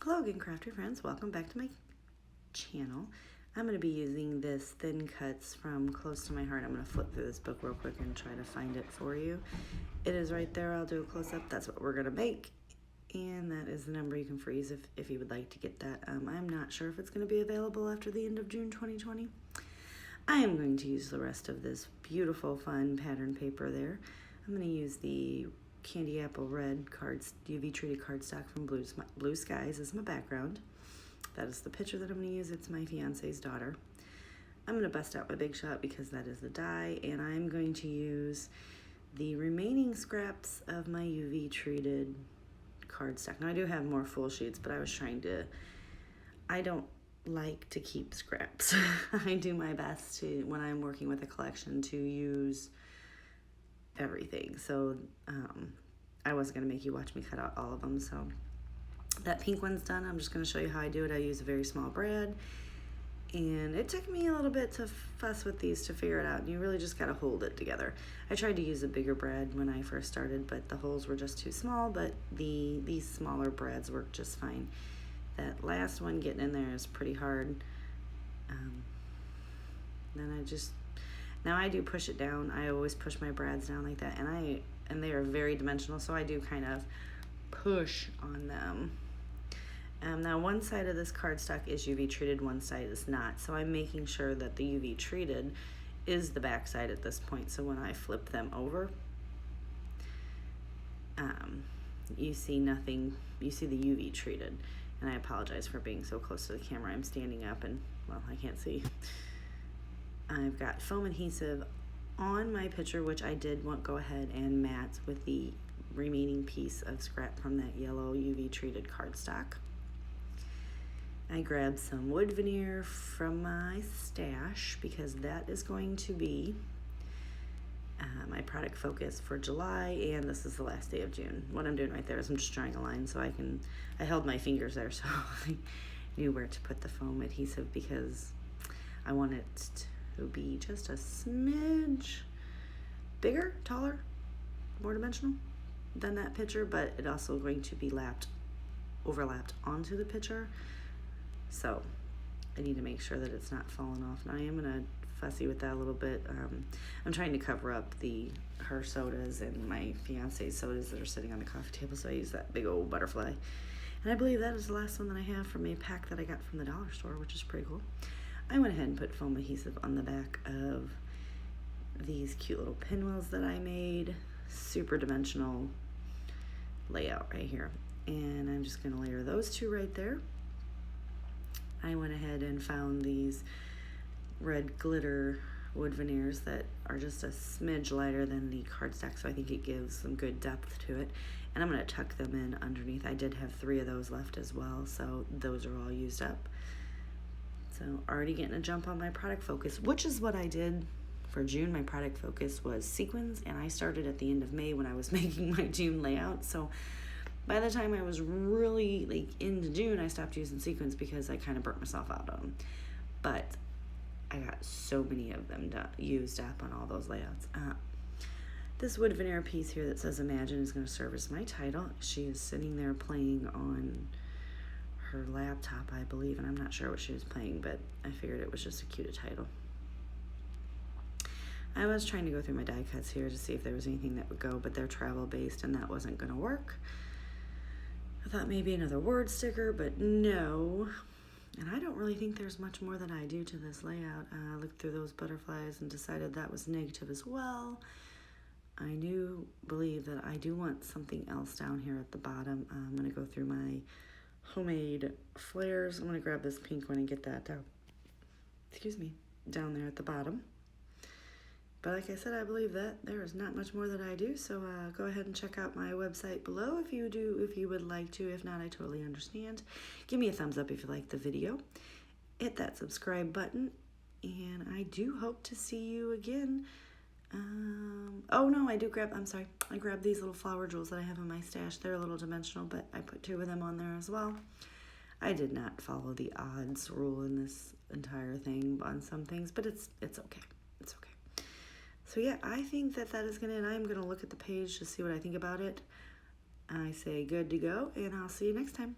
Hello again, crafty friends. Welcome back to my channel. I'm going to be using this Thin Cuts from Close to My Heart. I'm going to flip through this book real quick and try to find it for you. It is right there. I'll do a close-up. That's what we're going to make. And that is the number you can freeze if you would like to get that. I'm not sure if it's going to be available after the end of June 2020. I am going to use the rest of this beautiful, fun pattern paper there. I'm going to use the Candy Apple Red UV treated cardstock from Blue Skies as my background. That is the picture that I'm going to use. It's my fiance's daughter. I'm going to bust out my Big Shot because that is the die, and I'm going to use the remaining scraps of my UV treated cardstock. Now I do have more full sheets, but I don't like to keep scraps. I do my best to, when I'm working with a collection, to use everything. So I wasn't going to make you watch me cut out all of them. So that pink one's done. I'm just going to show you how I do it. I use a very small brad, and it took me a little bit to fuss with these to figure it out. You really just got to hold it together. I tried to use a bigger brad when I first started, but the holes were just too small, but these smaller brads work just fine. That last one getting in there is pretty hard. Then now I do push it down. I always push my brads down like that, and they are very dimensional, so I do kind of push on them. Now one side of this cardstock is UV treated, one side is not, so I'm making sure that the UV treated is the back side at this point, so when I flip them over, you see nothing, you see the UV treated. And I apologize for being so close to the camera. I'm standing up and, well, I can't see. I've got foam adhesive on my picture, which I did go ahead and matte with the remaining piece of scrap from that yellow UV treated cardstock. I grabbed some wood veneer from my stash because that is going to be my product focus for July, and this is the last day of June. What I'm doing right there is I'm just drawing a line so I held my fingers there so I knew where to put the foam adhesive because I want it to be just a smidge bigger, taller, more dimensional than that picture, but it also going to be overlapped onto the picture. So I need to make sure that it's not falling off. Now I am gonna fussy with that a little bit. I'm trying to cover up her sodas and my fiance's sodas that are sitting on the coffee table, so I use that big old butterfly. And I believe that is the last one that I have from a pack that I got from the dollar store, which is pretty cool. I went ahead and put foam adhesive on the back of these cute little pinwheels that I made. Super dimensional layout right here. And I'm just gonna layer those two right there. I went ahead and found these red glitter wood veneers that are just a smidge lighter than the cardstock, so I think it gives some good depth to it. And I'm going to tuck them in underneath. I did have 3 of those left as well, so those are all used up. So already getting a jump on my product focus, which is what I did for June. My product focus was sequins, and I started at the end of May when I was making my June layout. So by the time I was really into June, I stopped using sequins because I kind of burnt myself out on them. But I got so many of them used up on all those layouts. This wood veneer piece here that says Imagine is going to serve as my title. She is sitting there playing on her laptop, I believe, and I'm not sure what she was playing, but I figured it was just a cute title. I was trying to go through my die cuts here to see if there was anything that would go, but they're travel based and that wasn't going to work. I thought maybe another word sticker, but no. And I don't really think there's much more that I do to this layout. I looked through those butterflies and decided that was negative as well. I do believe that I do want something else down here at the bottom. I'm going to go through my homemade flares. I'm going to grab this pink one and get that down, down there at the bottom. But like I said, I believe that there is not much more that I do, so go ahead and check out my website below if you would like to. If not, I totally understand. Give me a thumbs up if you like the video. Hit that subscribe button, and I do hope to see you again. Oh no, I grabbed these little flower jewels that I have in my stash. They're a little dimensional, but I put 2 of them on there as well. I did not follow the odds rule in this entire thing on some things, but it's okay. It's okay. So yeah, I think that is going to, and I'm going to look at the page to see what I think about it. I say good to go, and I'll see you next time.